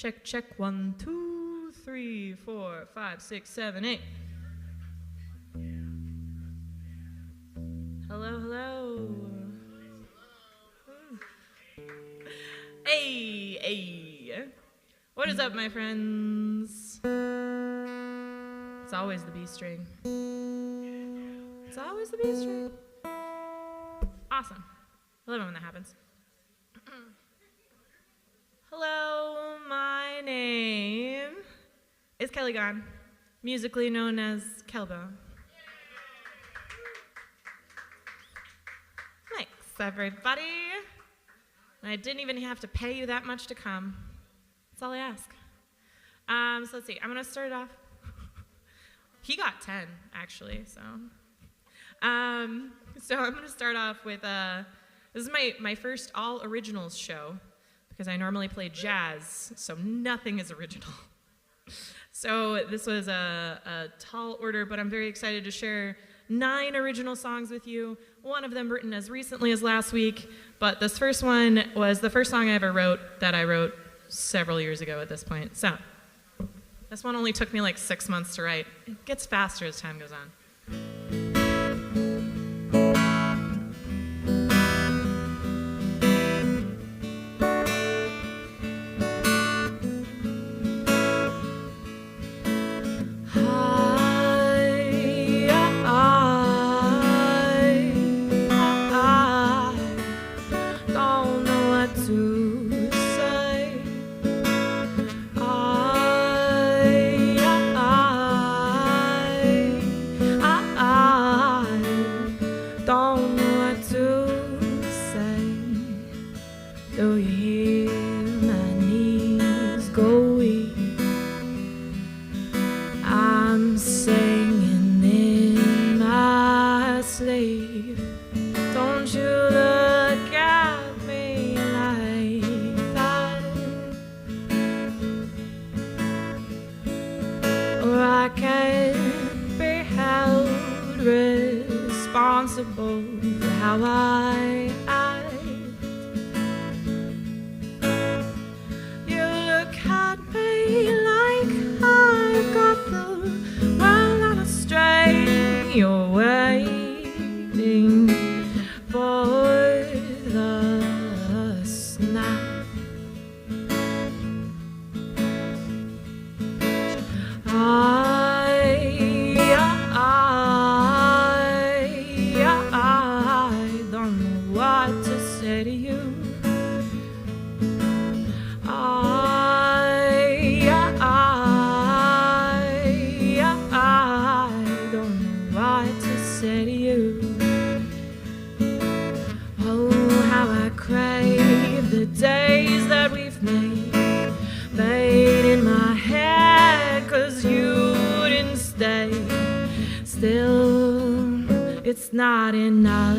Check, check, 1, 2, 3, 4, 5, 6, 7, 8. Hello, hello. Hey, hey. What is up, my friends? It's always the B string. It's always the B string. Awesome. I love it when that happens. Hello, my name is Kelly Gawne, musically known as Kelbow. Thanks, everybody. And I didn't even have to pay you that much to come. That's all I ask. So let's see. I'm going to start it off. He got 10, actually. So I'm going to start off with, this is my first all originals show, because I normally play jazz, so nothing is original. So this was a tall order, but I'm very excited to share 9 original songs with you, one of them written as recently as last week, but this first one was the first song I ever wrote that I wrote several years ago at this point. So this one only took me like 6 months to write. It gets faster as time goes on. For how I act. You look at me like I got the world on a string. You're waiting for the snap. Days that we've made fade in my head, 'cause you didn't stay. Still, it's not enough,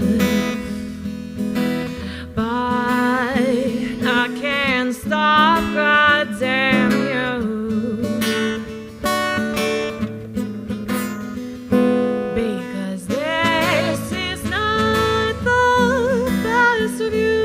but I can't stop, goddamn you, because this is not the best of you.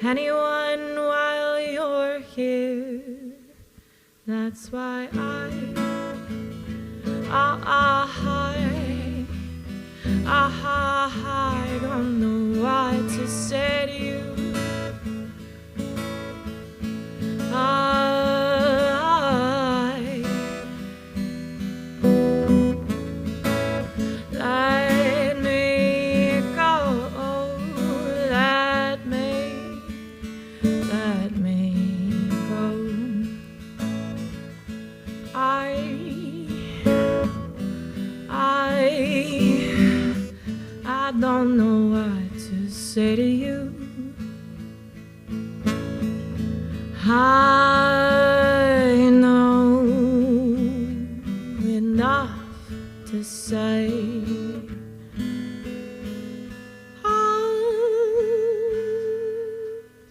Anyone while you're here, that's why I don't know what to say to you. I I know enough to say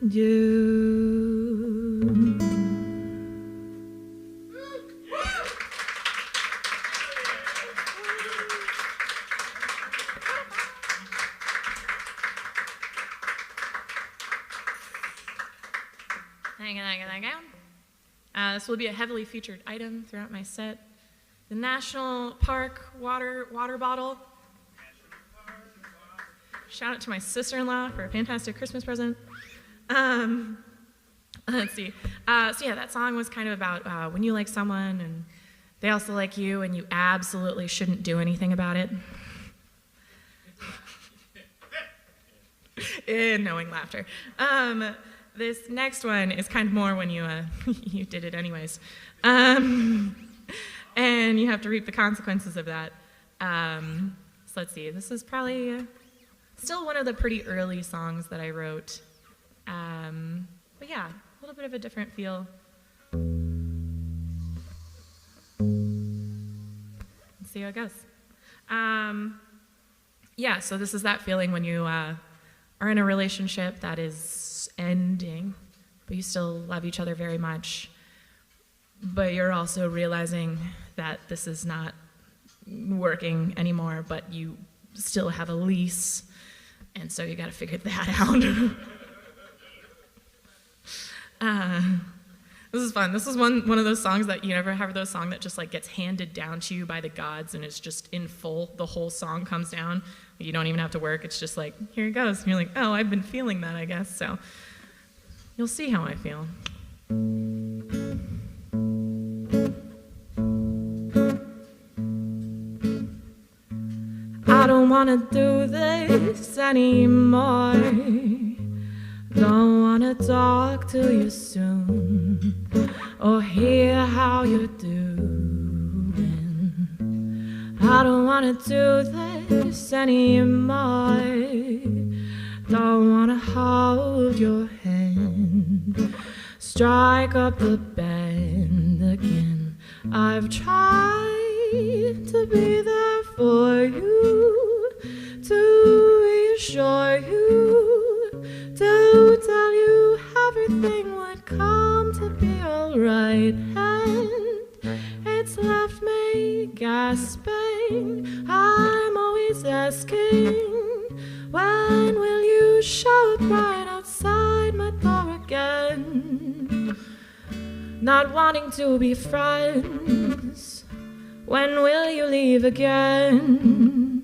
you. This will be a heavily featured item throughout my set. The National Park water bottle. Shout out to my sister-in-law for a fantastic Christmas present. Let's see. So yeah, that song was kind of about when you like someone and they also like you and you absolutely shouldn't do anything about it. Knowing laughter. This next one is kind of more when you you did it anyways. And you have to reap the consequences of that. So let's see. This is probably still one of the pretty early songs that I wrote. But yeah, a little bit of a different feel. Let's see how it goes. Yeah, so this is that feeling when you are in a relationship that is ending, but you still love each other very much, but you're also realizing that this is not working anymore, but you still have a lease, and so you got to figure that out. This is fun. This is one of those songs that you never have those songs that just like gets handed down to you by the gods and it's just in full. The whole song comes down. You don't even have to work. It's just like, here it goes. And you're like, oh, I've been feeling that, I guess. So you'll see how I feel. I don't want to do this anymore. Don't want to talk to you soon or hear how you're doing. I don't want to do this anymore. Don't want to hold your hand, strike up the band again. I've tried to be there for you, to reassure you, to tell you everything would come to be alright, and it's left me gasping. I'm always asking, when will you show up right outside my door again? Not wanting to be friends, when will you leave again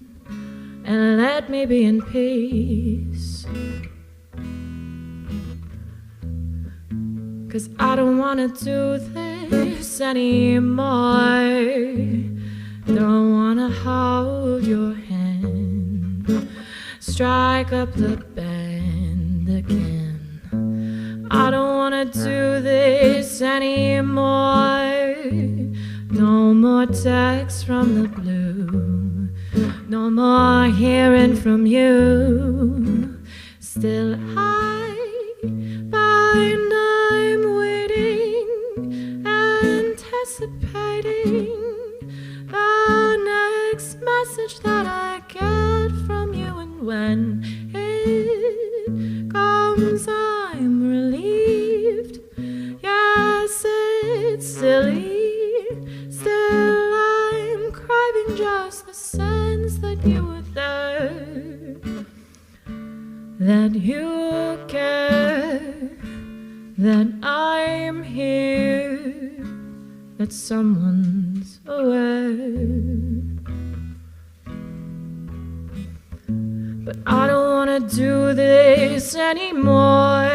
and let me be in peace? 'Cause I don't wanna do this anymore. Don't wanna hold your hand, strike up the band again. I don't wanna do this anymore. No more texts from the blue, no more hearing from you. Still I find I'm waiting, anticipating the next message that I get from you, and when it comes I'm relieved. Yes, it's silly, still I'm craving just the sense that you were there, that you care, that I'm here, that someone's aware. But I don't wanna do this anymore.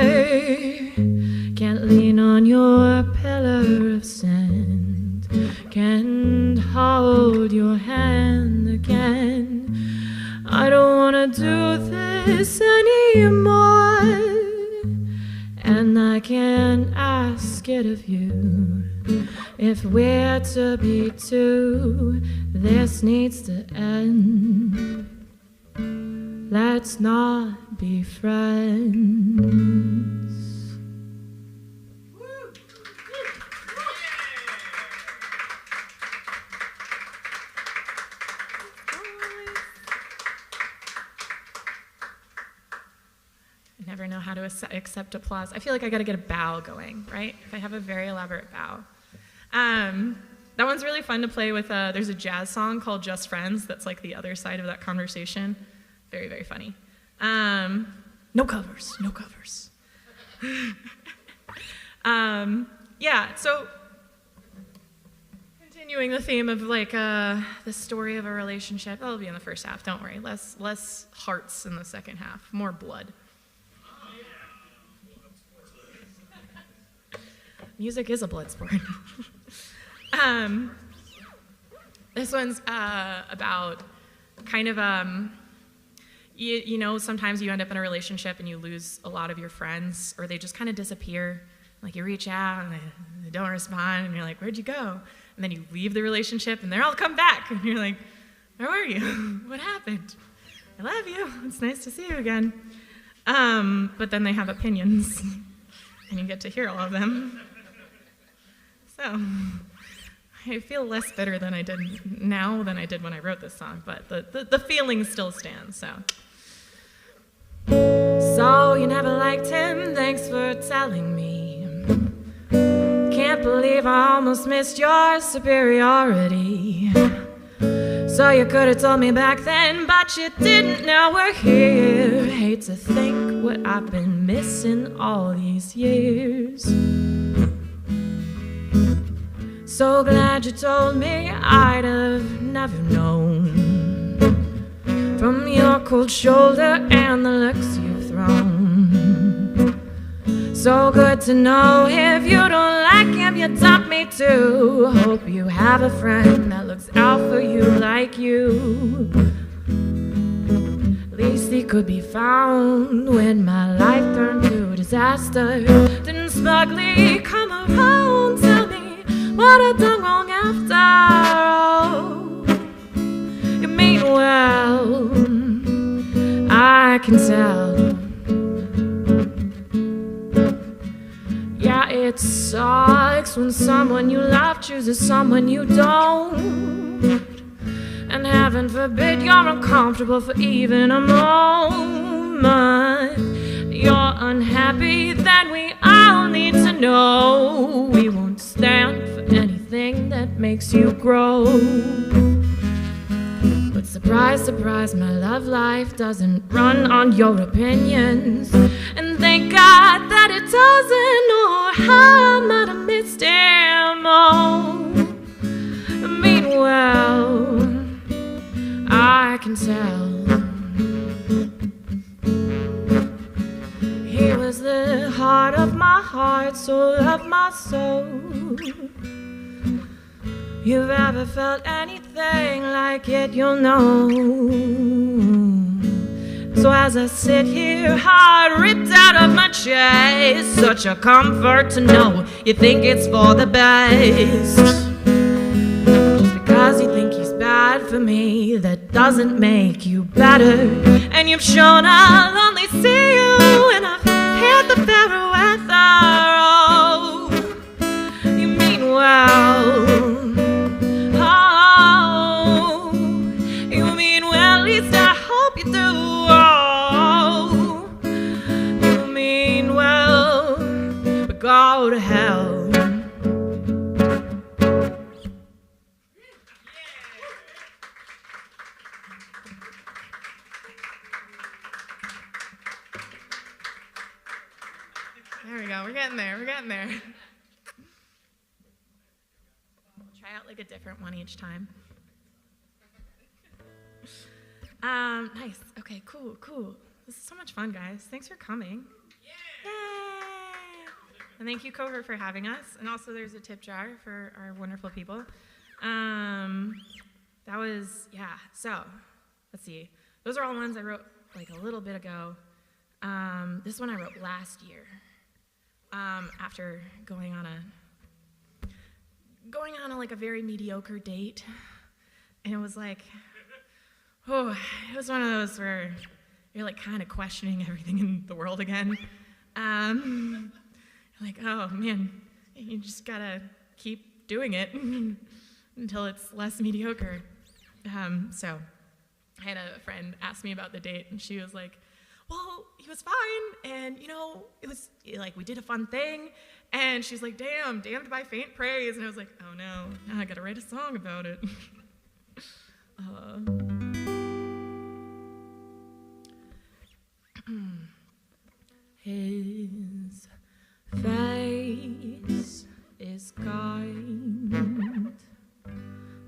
Can't lean on your pillar of sand, can't hold your hand again. I don't wanna do this anymore, and I can't ask it of you. If we're to be two, this needs to end. Let's not be friends. how to accept applause. I feel like I got to get a bow going, right? If I have a very elaborate bow. That one's really fun to play with. There's a jazz song called Just Friends that's like the other side of that conversation. Very, very funny. No covers, no covers. Yeah, so continuing the theme of like the story of a relationship. That'll be in the first half, don't worry. Less hearts in the second half, more blood. Music is a blood sport. This one's about kind of, you know, sometimes you end up in a relationship and you lose a lot of your friends, or they just kind of disappear. Like you reach out and they don't respond, and you're like, where'd you go? And then you leave the relationship and they're all come back, and you're like, where were you? What happened? I love you. It's nice to see you again. But then they have opinions, and you get to hear all of them. So I feel less bitter than I did now than I did when I wrote this song, but the feeling still stands, so. So you never liked him, thanks for telling me. Can't believe I almost missed your superiority. So you could have told me back then, but you didn't. Now we're here. Hate to think what I've been missing all these years. So glad you told me, I'd have never known. From your cold shoulder and the looks you've thrown. So good to know, if you don't like him, you taught me to. Hope you have a friend that looks out for you like you. At least he could be found when my life turned to disaster. Didn't smugly come around, tell me what I've done wrong after all. You mean well, I can tell. Yeah, it sucks when someone you love chooses someone you don't. And heaven forbid you're uncomfortable for even a moment. You're unhappy, then we all need to know. We won't stand for anything that makes you grow. But surprise, surprise, my love life doesn't run on your opinions. And thank God that it doesn't, or I might have missed him. Oh, meanwhile, I can tell. He was the heart of my heart, soul of my soul. You've ever felt anything like it, you'll know. So as I sit here, heart ripped out of my chest, such a comfort to know you think it's for the best. Just because you think he's bad for me, that doesn't make you better. And you've shown I'll only see you when I've hit the fair weather. Oh, you mean well. Go to hell. There we go. We're getting there. We're getting there. Try out like a different one each time. Nice. Okay, cool. This is so much fun, guys. Thanks for coming. Yay! And thank you, Covert, for having us. And also there's a tip jar for our wonderful people. That was, yeah, so let's see. Those are all ones I wrote like a little bit ago. This one I wrote last year after going on a like a very mediocre date. And it was like, oh, it was one of those where you're like kind of questioning everything in the world again. Like, oh man, you just gotta keep doing it until it's less mediocre. So I had a friend ask me about the date, and she was like, well, he was fine, and, it was, like, we did a fun thing, and she's like, damn, damned by faint praise, and I was like, oh, no, now I gotta write a song about it. His face is kind,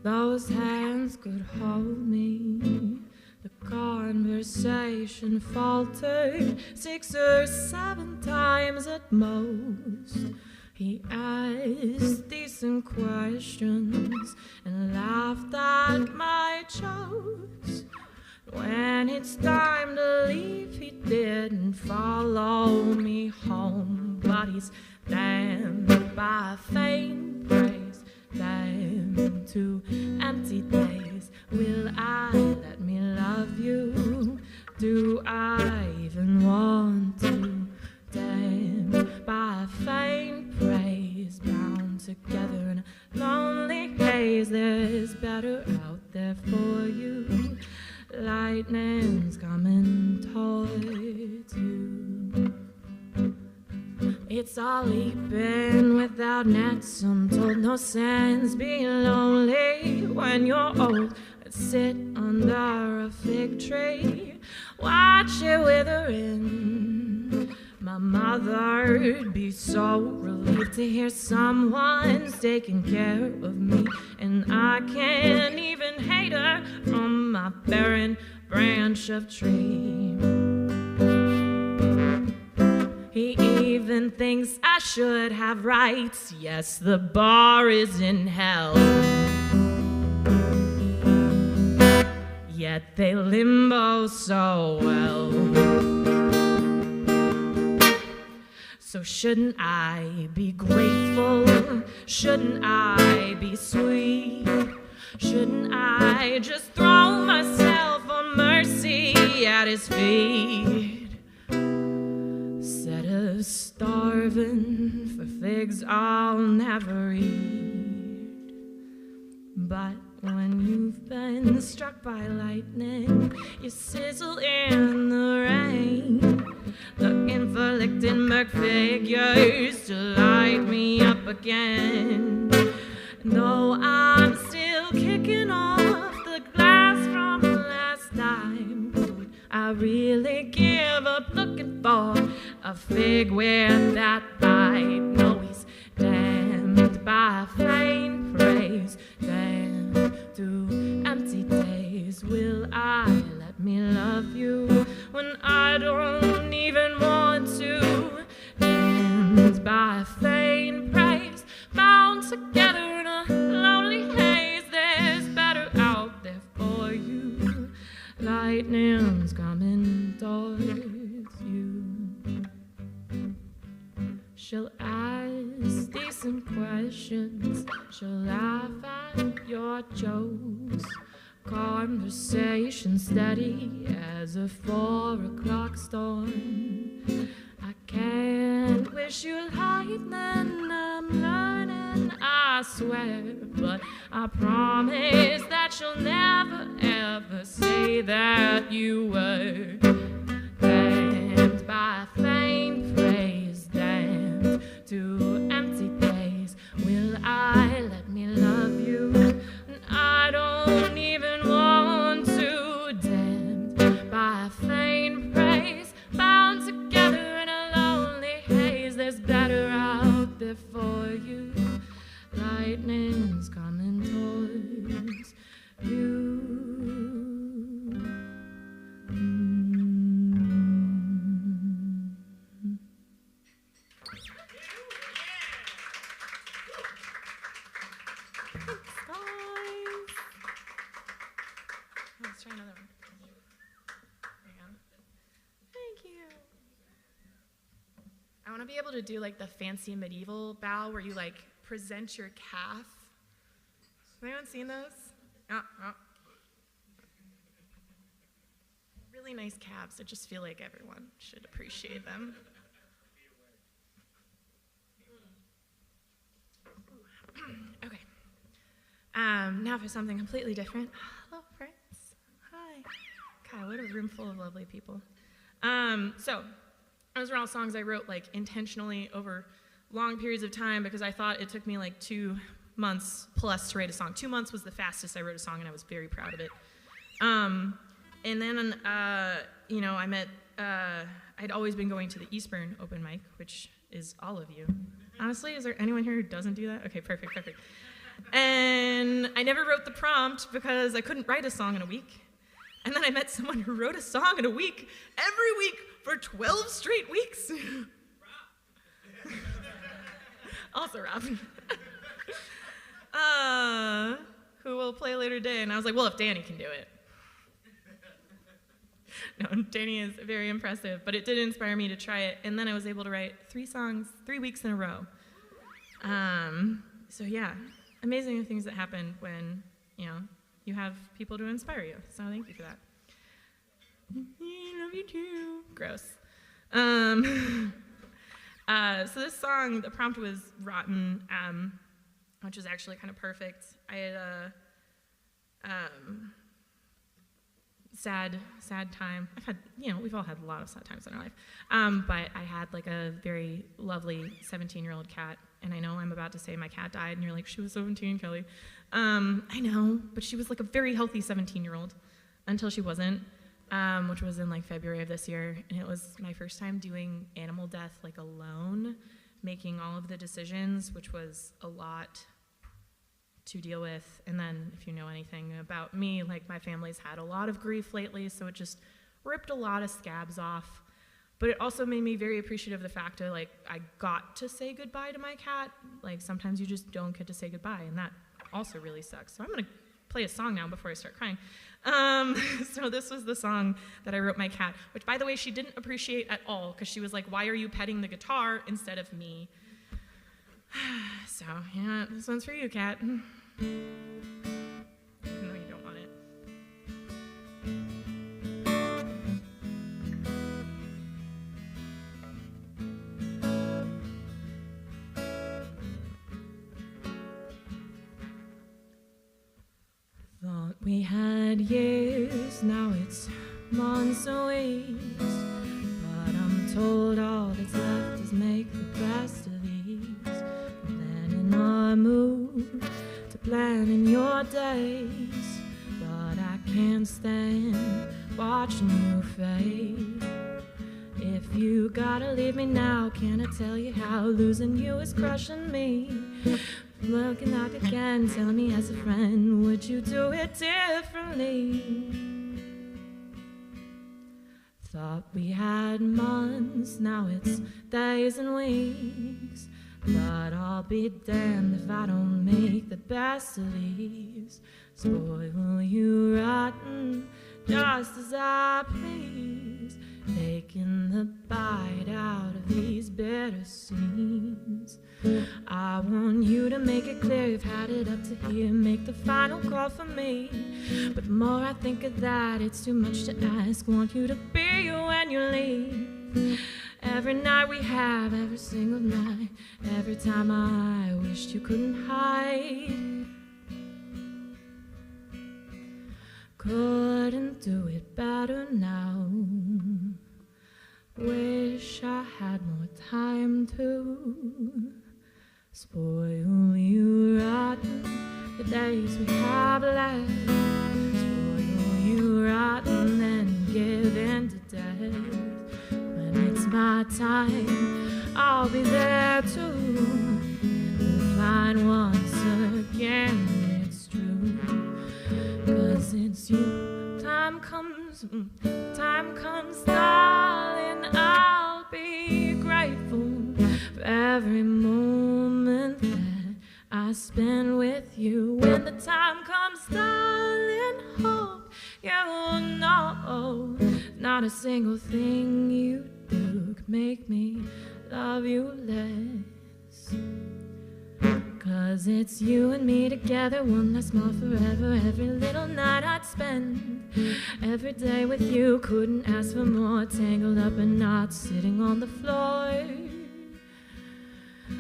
those hands could hold me. The conversation faltered 6 or 7 times at most. He asked decent questions and laughed at my jokes. When it's time to leave, he didn't follow me home. But he's damned by faint praise, damned to empty days. Will I let me love you? Do I even want to? Damned by faint praise, bound together in a lonely haze. There's better out there for you. Lightning's coming towards you. It's all leaping without nets. I'm told no sense being lonely when you're old. Let's sit under a fig tree, watch it withering. My mother'd be so relieved to hear someone's taking care of me, and I can't even hate her from my barren branch of tree. He even thinks I should have rights. Yes, the bar is in hell, yet they limbo so well. So shouldn't I be grateful? Shouldn't I be sweet? Shouldn't I just throw myself on mercy at his feet? Instead of starving for figs I'll never eat. But when you've been struck by lightning, you sizzle in the rain, looking for Lichtenberg figures to light me up again. And though I'm still kicking off the glass from last time, could I really give up looking for a fig with that bite? No, he's damned by faint praise, damned to empty days. Will I let me love you when I don't even want to? Damned by faint praise, bound together in a lonely haze. There's better out there for you. Lightning's coming towards you. She'll ask decent questions, she'll laugh at your jokes. Conversation steady as a 4 o'clock storm. I can't wish you lightning, I'm learning, I swear. But I promise that you'll never ever say that you were damned by faint praise, damned to empty days. Will I let me love you? And I don't even want to. Damned by faint praise, bound together in a lonely haze. There's better out there for you. Lightning's coming towards you. Let's try another one. There you go. Thank you. I want to be able to do like the fancy medieval bow where you like present your calf. Has anyone seen those? Oh. Really nice calves. I just feel like everyone should appreciate them. Okay. Now for something completely different. Hello, friends. Hi. God, what a room full of lovely people. So those are all songs I wrote like intentionally over long periods of time because I thought it took me like 2 months plus to write a song. 2 months was the fastest I wrote a song, and I was very proud of it. And then, I met, I'd always been going to the Eastburn open mic, which is all of you. Honestly, is there anyone here who doesn't do that? Okay, perfect. And I never wrote the prompt because I couldn't write a song in a week. And then I met someone who wrote a song in a week, every week for 12 straight weeks. Also Rob. Who will play later today. And I was like, well, if Danny can do it. No, Danny is very impressive, but it did inspire me to try it. And then I was able to write 3 songs, 3 weeks in a row. So yeah, amazing things that happen when, you have people to inspire you. So thank you for that. I love you too. Gross. So this song, the prompt was rotten, which is actually kind of perfect. I had sad time. I've had, we've all had a lot of sad times in our life. But I had like a very lovely 17-year-old cat, and I know I'm about to say my cat died, and you're like, she was 17, Kelly. I know, but she was like a very healthy 17-year-old until she wasn't, which was in like February of this year, and it was my first time doing animal death like alone, making all of the decisions, which was a lot to deal with. And then if you know anything about me, like my family's had a lot of grief lately, so it just ripped a lot of scabs off. But it also made me very appreciative of the fact that like I got to say goodbye to my cat. Like sometimes you just don't get to say goodbye, and that also really sucks. So I'm gonna play a song now before I start crying. So this was the song that I wrote my cat, which by the way she didn't appreciate at all because she was like, why are you petting the guitar instead of me? So yeah, this one's for you, cat. Even though you don't want it. Thought we had years, now it's months and weeks. But I'm told all that's left is make the best of these. Planning our move to planning your days. But I can't stand watching you fade. If you gotta leave me now, can I tell you how losing you is crushing me? Looking up again, telling me as a friend, would you do it differently? Thought we had months, now it's days and weeks. But I'll be damned if I don't make the best of these. Spoil you rotten, just as I please. Taking the bite out of these bitter seams. I want you to make it clear you've had it up to here. Make the final call for me. But the more I think of that, it's too much to ask. Want you to be you when you leave. Every night we have, every single night. Every time I wished you couldn't hide. Couldn't do it better now. Wish I had more time to spoil you rotten, the days we have left. Spoil you rotten and give in to death. When it's my time, I'll be there too. And we'll find once again it's true. 'Cause it's you. Time comes, darling, I'll be grateful for every moment that I spend with you. When the time comes, darling, hope you'll know not a single thing you do could make me love you less. 'Cause it's you and me together, one last smile forever. Every little night I'd spend every day with you. Couldn't ask for more, tangled up in knots, sitting on the floor.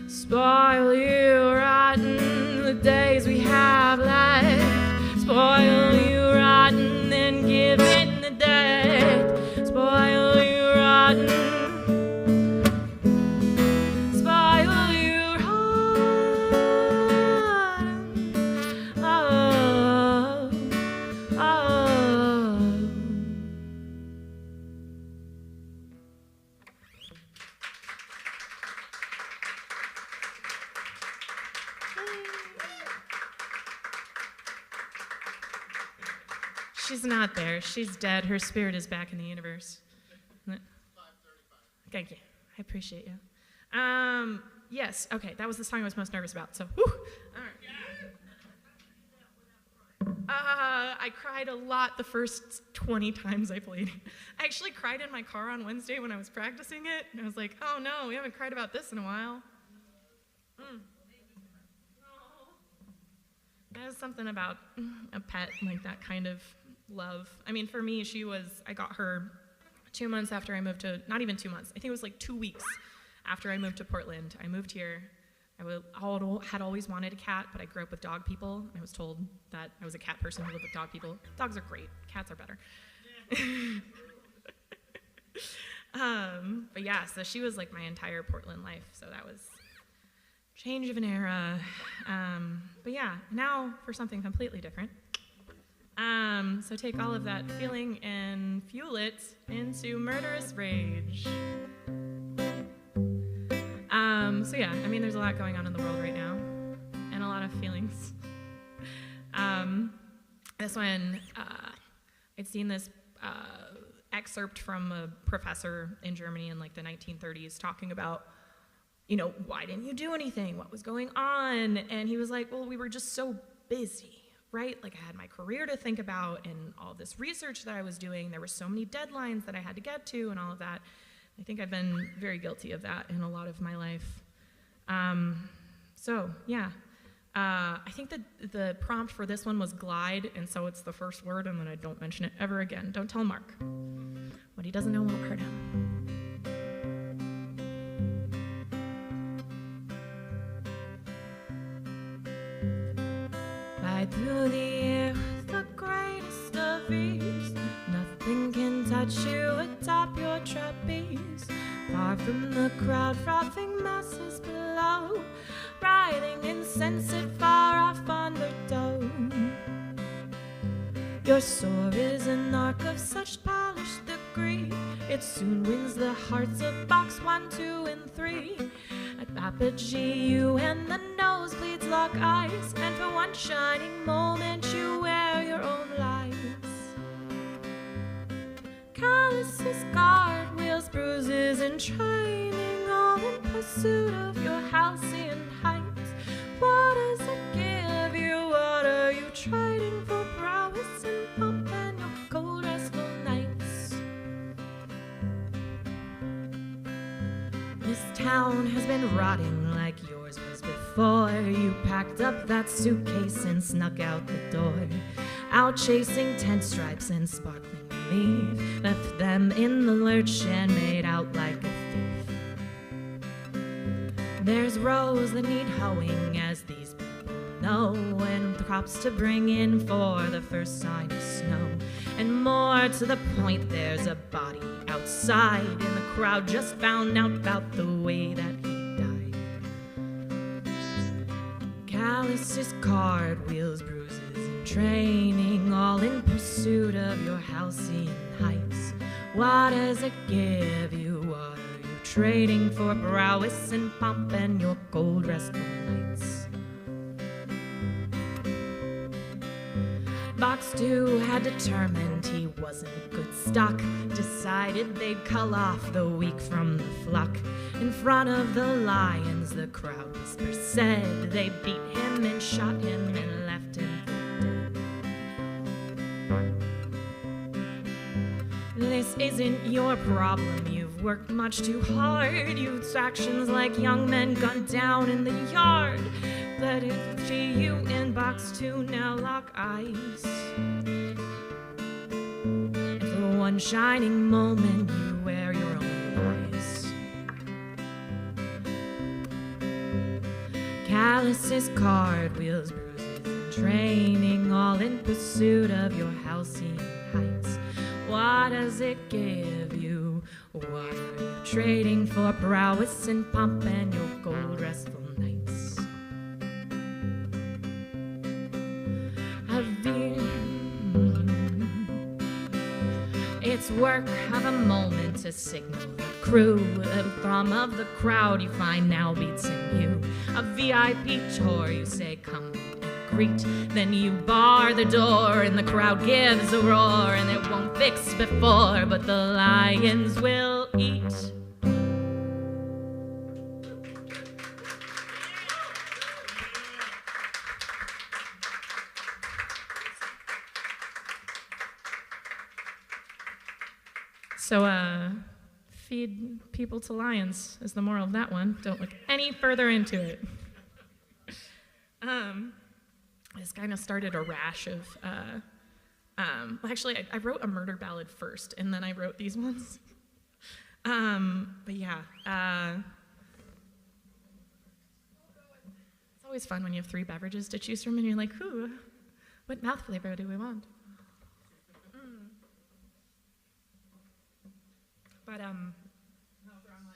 Spoil you rotten, the days we have left. Spoil you rotten, then give in the death. Spoil you She's not there. She's dead. Her spirit is back in the universe. 5:35. Thank you. I appreciate you. Yes, okay, that was the song I was most nervous about, so, whew. All right. I cried a lot the first 20 times I played. I actually cried in my car on Wednesday when I was practicing it, and I was like, oh no, we haven't cried about this in a while. There's something about a pet, like that kind of love. I mean, for me, I got her 2 months after I moved to, not even 2 months, I think it was like 2 weeks after I moved to Portland. I moved here. I had always wanted a cat, but I grew up with dog people. I was told that I was a cat person who lived with dog people. Dogs are great. Cats are better. But yeah, so she was like my entire Portland life. So that was change of an era. But yeah, now for something completely different. So take all of that feeling and fuel it into murderous rage. So yeah, I mean, there's a lot going on in the world right now, and a lot of feelings. This one, I'd seen this excerpt from a professor in Germany in like the 1930s talking about, you know, why didn't you do anything? What was going on? And he was like, well, we were just so busy, right? Like I had my career to think about and all this research that I was doing. There were so many deadlines that I had to get to and all of that. I think I've been very guilty of that in a lot of my life. So yeah, I think that the prompt for this one was glide, and so it's the first word, and then I don't mention it ever again. Don't tell Mark. What he doesn't know won't hurt him. Glide through the air with the greatest of ease. Nothing can touch you atop your trapeze. Far from the crowd, frothing masses below, writhing insensate far off undertow. Your soar is an arc of such polished degree, it soon wins the hearts of box 1, 2, and 3. At apogee, you and the nosebleeds lock eyes, and for one shining moment you wear your own lies. Calluses, guard wheels, bruises, and training, all in pursuit of your halcyon heights. What does it give you? What are you trading for? Prowess and pomp and your cold, restful nights. This town has been rotting like yours was before. You packed up that suitcase and snuck out the door, out chasing tent stripes and sparkling leave, left them in the lurch and made out like a thief. There's rows that need hoeing, as these people know, and crops to bring in for the first sign of snow. And more to the point, there's a body outside, and the crowd just found out about the way that he died. Calluses, cartwheels, bruises, and training, all in pursuit of your halcyon heights. What does it give you? What are you trading for? Prowess and pomp and your cold, restful nights. Box 2 had determined he wasn't good stock, decided they'd cull off the weak from the flock. In front of the lions, the crowd whisper said, they beat him and shot him and left him for dead. This isn't your problem, you've worked much too hard. Youth's actions like young men gunned down in the yard. Let it be you in box 2, now lock eyes. And for one shining moment, you wear your own eyes. Calluses, cartwheels, bruises, and training, all in pursuit of your halcyon heights. What does it give you? What are you trading for? Prowess and pomp and your gold, restful nights. It's work of a moment to signal the crew. The thrum of the crowd you find now beats in you. A VIP tour, you say come and retreat. Then you bar the door and the crowd gives a roar, and it won't fix before, but the lions will eat. So, feed people to lions is the moral of that one. Don't look any further into it. This kind of started a rash of, actually, I wrote a murder ballad first, and then I wrote these ones. But yeah, it's always fun when you have 3 beverages to choose from, and you're like, ooh, what mouth flavor do we want? But, no, the wrong one.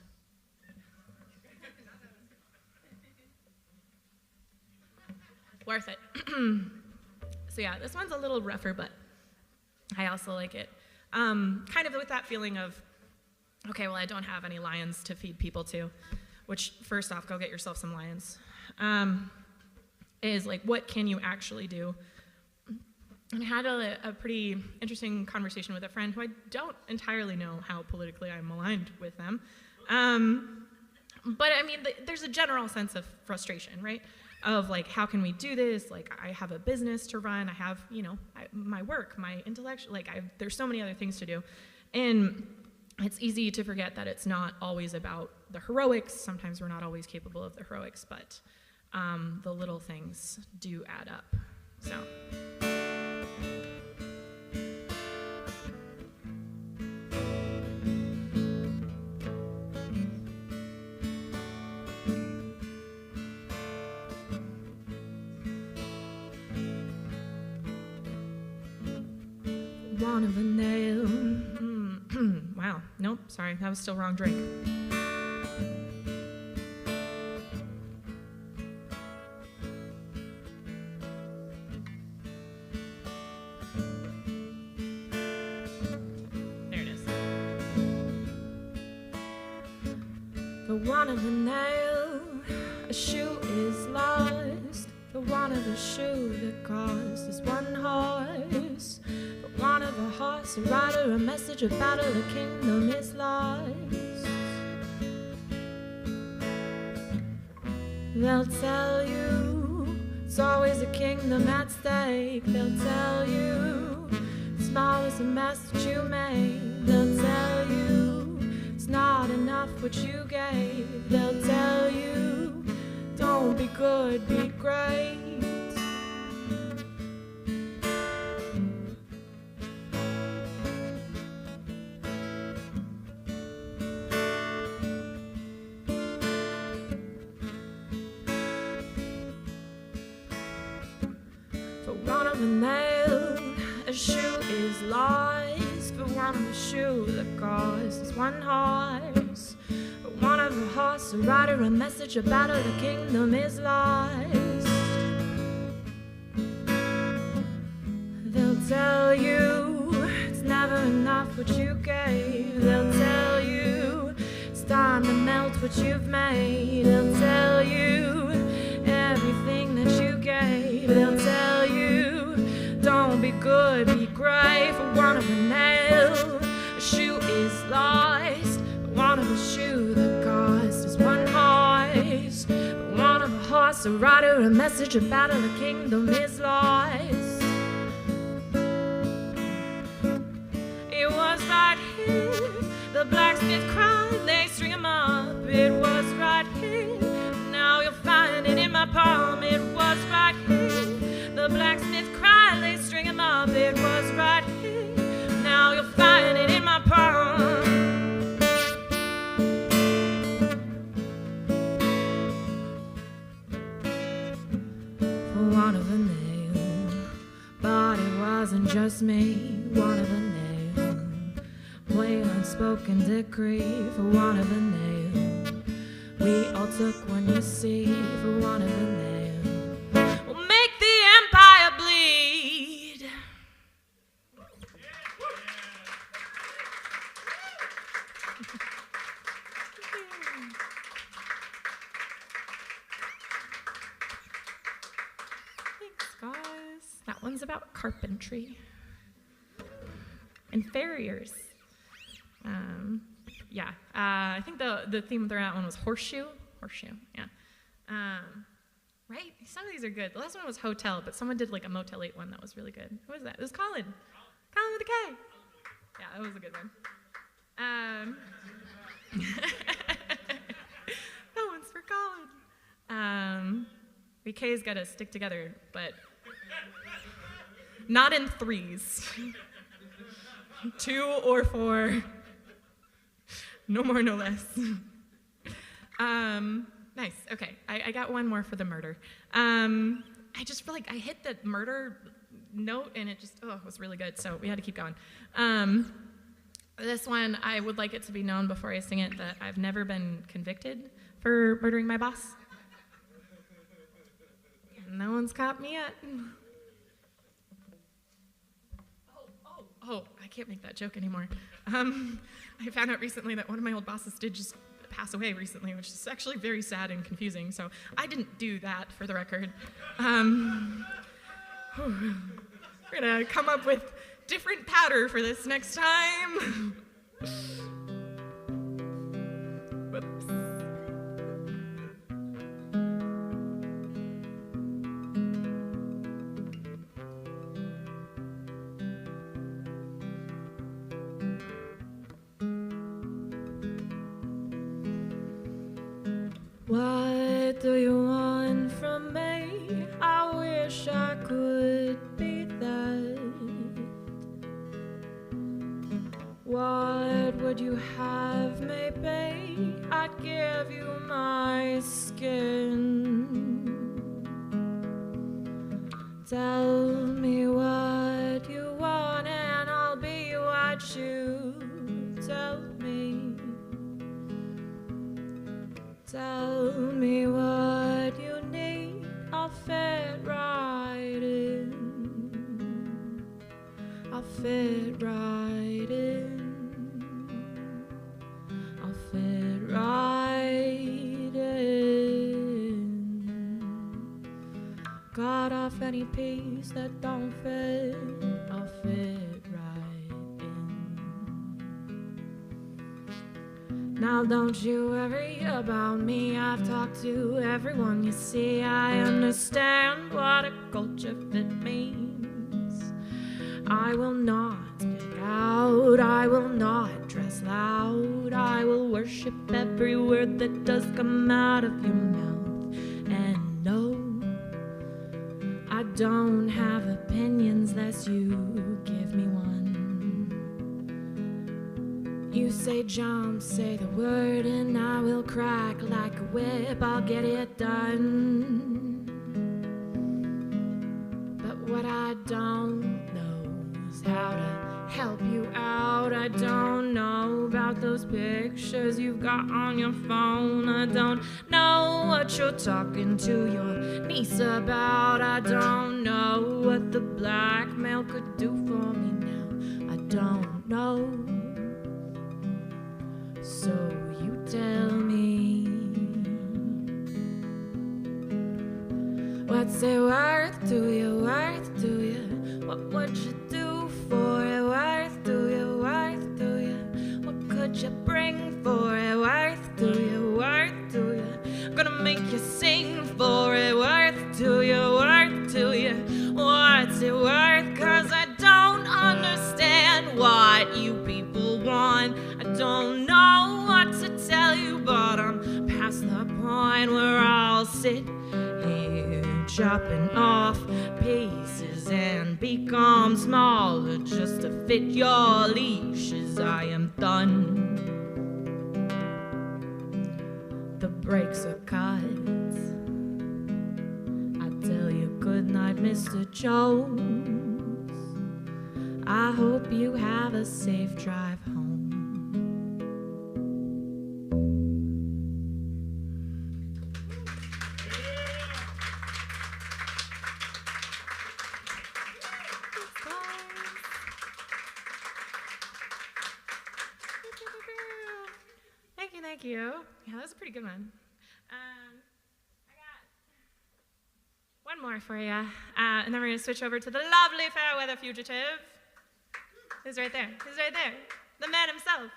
Worth it. So yeah, this one's a little rougher, but I also like it. Kind of with that feeling of, okay, well, I don't have any lions to feed people to, which, first off, go get yourself some lions. Is like, what can you actually do? And I had a pretty interesting conversation with a friend who I don't entirely know how politically I'm aligned with them. But I mean, there's a general sense of frustration, right? Of like, how can we do this? Like, I have a business to run. I have, my work, my intellectual, there's so many other things to do. And it's easy to forget that it's not always about the heroics. Sometimes we're not always capable of the heroics, but the little things do add up. So. One of a nail. Wow. Nope. Sorry. That was still wrong drink. There it is. The one of a nail, a shoe is lost. The one of a shoe that costs one horse. One of a horse, a rider, a message about the kingdom is lost. They'll tell you it's always a kingdom at stake. They'll tell you small is the mess that you made. They'll tell you it's not enough what you gave. They'll tell you don't be good, be great. A nail, a shoe is lost. For one of a shoe that costs one horse. For one of a horse, a rider, a message about the kingdom is lost. They'll tell you it's never enough what you gave. They'll tell you it's time to melt what you've made. They'll tell you everything that you gave. They'll tell you don't be good, be great. For one of a nail, a shoe is lost. But one of a shoe that costs is one horse. But one of a horse, a rider, a message about the kingdom is lost. It was right here, the blacksmith cried, they string him up. It was right here, now you'll find it in my palm. It was right here, the blacksmith cried, they string him up. It was right here, now you'll find it in my palm. For one of a nail, but it wasn't just me. One of a nail, way unspoken decree. For one of a nail, we all took one, you see. For one of a nail, bleed. Thanks. one's about carpentry and farriers. I think the theme of that one was horseshoe. Horseshoe, yeah. Right? Some of these are good. The last one was hotel, but someone did like a Motel 8 one that was really good. Who was that? It was Colin. Colin with a K. Yeah, that was a good one. That one's for Colin. We K's got to stick together, but not in threes. 2 or 4. No more, no less. Nice. Okay, I got one more for the murder. I just feel like I hit the murder note and it was really good, so we had to keep going. This one, I would like it to be known before I sing it that I've never been convicted for murdering my boss. No one's caught me yet. I can't make that joke anymore. I found out recently that one of my old bosses did just pass away recently, which is actually very sad and confusing, so I didn't do that, for the record. We're gonna come up with different patter for this next time. Whoops. What do you want from me? I wish I could be that. What would you have me be? I'd give you my skin. Tell me what you want and I'll be what you tell me. Tell me what you need, I'll fit right in. I'll fit right in. I'll fit right in. Cut off any piece that don't fit, I'll fit right in. Now don't you worry about me, I've talked to everyone you see. I understand what a culture fit means. I will not speak out, I will not dress loud. I will worship every word that does come out of your mouth. And no, I don't have opinions unless you give me one. You say jump, say the word, and I will crack like a whip. I'll get it done. But what I don't know is how to help you out. I don't know about those pictures you've got on your phone. I don't know what you're talking to your niece about. I don't know what the blackmail could do for me now. I don't know. So you tell me, what's it worth to you, worth to you? What would you do for it, worth to you, worth to you? What could you bring for it, worth to you, worth to you? I'm gonna make you sing for it, worth to you, worth to you. What's it worth? 'Cause I don't understand what you people want. I don't know what to tell you, but I'm past the point where I'll sit here chopping off pieces and become smaller just to fit your leashes. I am done. The brakes are cut. I tell you good night, Mr. Jones. I hope you have a safe drive home. Thank you. Yeah, that was a pretty good one. I got one one more for you. And then we're going to switch over to the lovely fair weather fugitive. Who's right there? Who's right there? The man himself.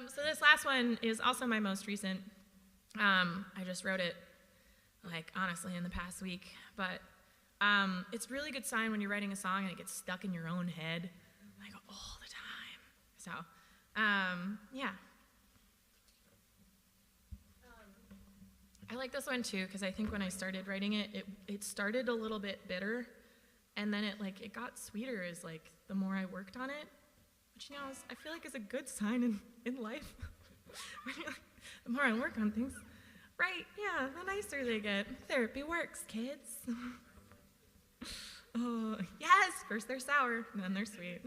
So this last one is also my most recent. I just wrote it, like, honestly, in the past week. But it's a really good sign when you're writing a song and it gets stuck in your own head, like, all the time. So, yeah. I like this one, too, because I think when I started writing it, it started a little bit bitter, and then it got sweeter as, like, the more I worked on it, which, you know, I feel like is a good sign in life. The more I work on things. Right, yeah, the nicer they get. Therapy works, kids. Oh, yes, first they're sour, then they're sweet.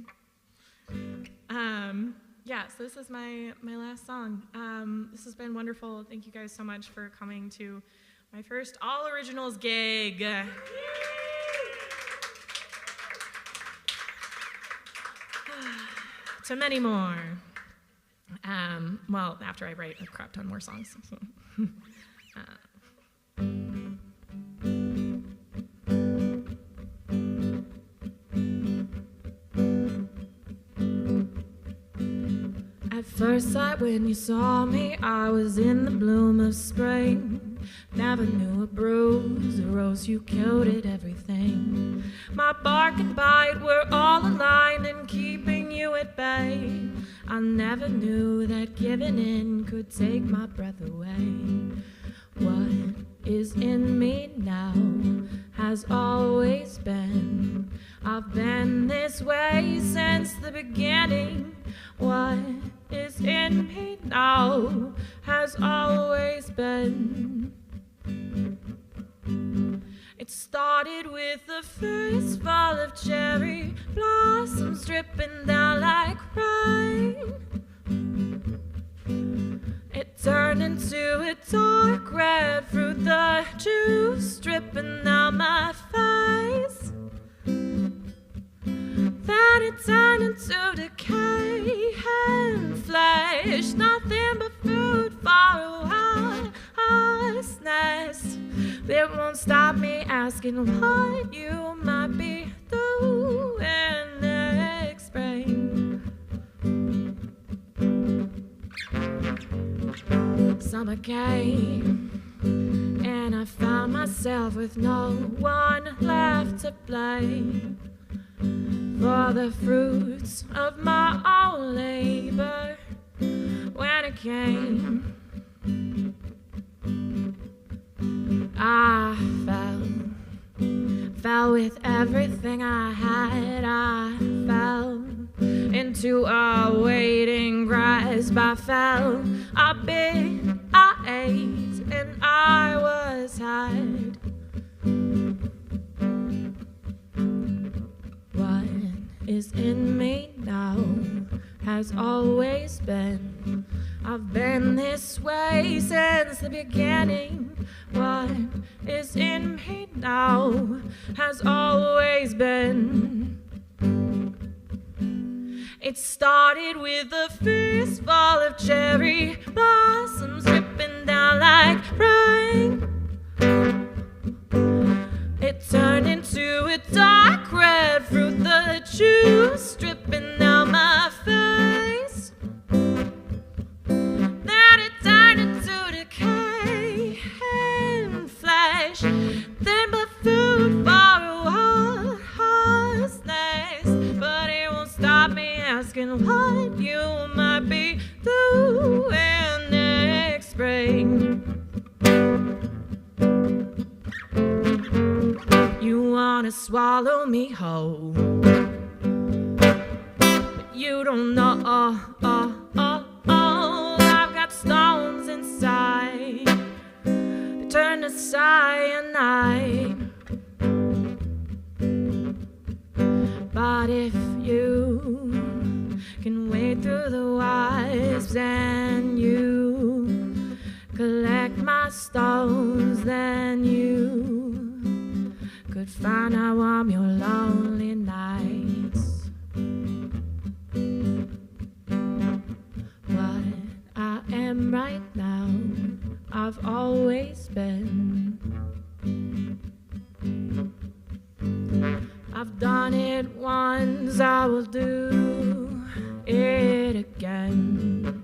Yeah, so this is my last song. This has been wonderful. Thank you guys so much for coming to my first all originals gig. To many more. Well, after I write a crap ton more songs. So. At first sight when you saw me, I was in the bloom of spring. Never knew a bruise, a rose, you killed it, everything. My bark and bite were all aligned in keeping you at bay. I never knew that giving in could take my breath away. What is in me now has always been. I've been this way since the beginning. What is in me now has always been. It started with the first fall of cherry blossoms dripping down like rain. It turned into a dark red fruit, the juice dripping down my face. Then it turned into decay and flesh, nothing but food for a wild's nest. It won't stop me asking what you might be doing next spring. Summer came, and I found myself with no one left to blame for the fruits of my own labor. When it came, I fell with everything I had. I fell into a waiting grasp. I fell, I bit, I ate, and I was had. What is in me now has always been. I've been this way since the beginning. What is in me now has always been. It started with the first fall of cherry blossoms dripping down like rain. It turned into a dark red fruit, the juice dripping down my face. Then it turned into decay and flesh, then but food for a wild's nest. But it won't stop me asking what you might be doing next spring. You wanna swallow me whole, but you don't know. I've got stones inside that turn to cyanide. But if you can wade through the wasps and you collect my stones, then you could find out warm your lonely nights. What am right now. I've always been. I've done it once, I will do it again.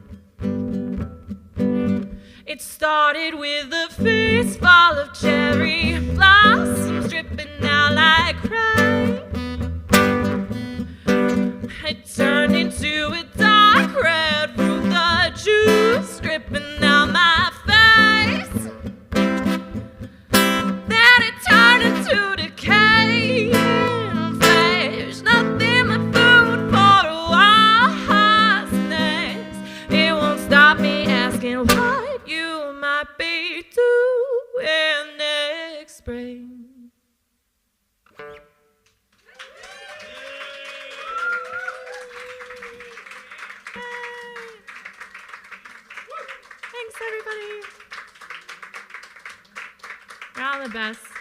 It started with a face full of cherry blossoms dripping out like rain. It turned into a dark red fruit, the juice dripping down my face. Then it turned into decay and flesh, nothing but food for a wild's nest. It won't stop me asking what you might be doing next spring. Thanks, everybody. You're all the best.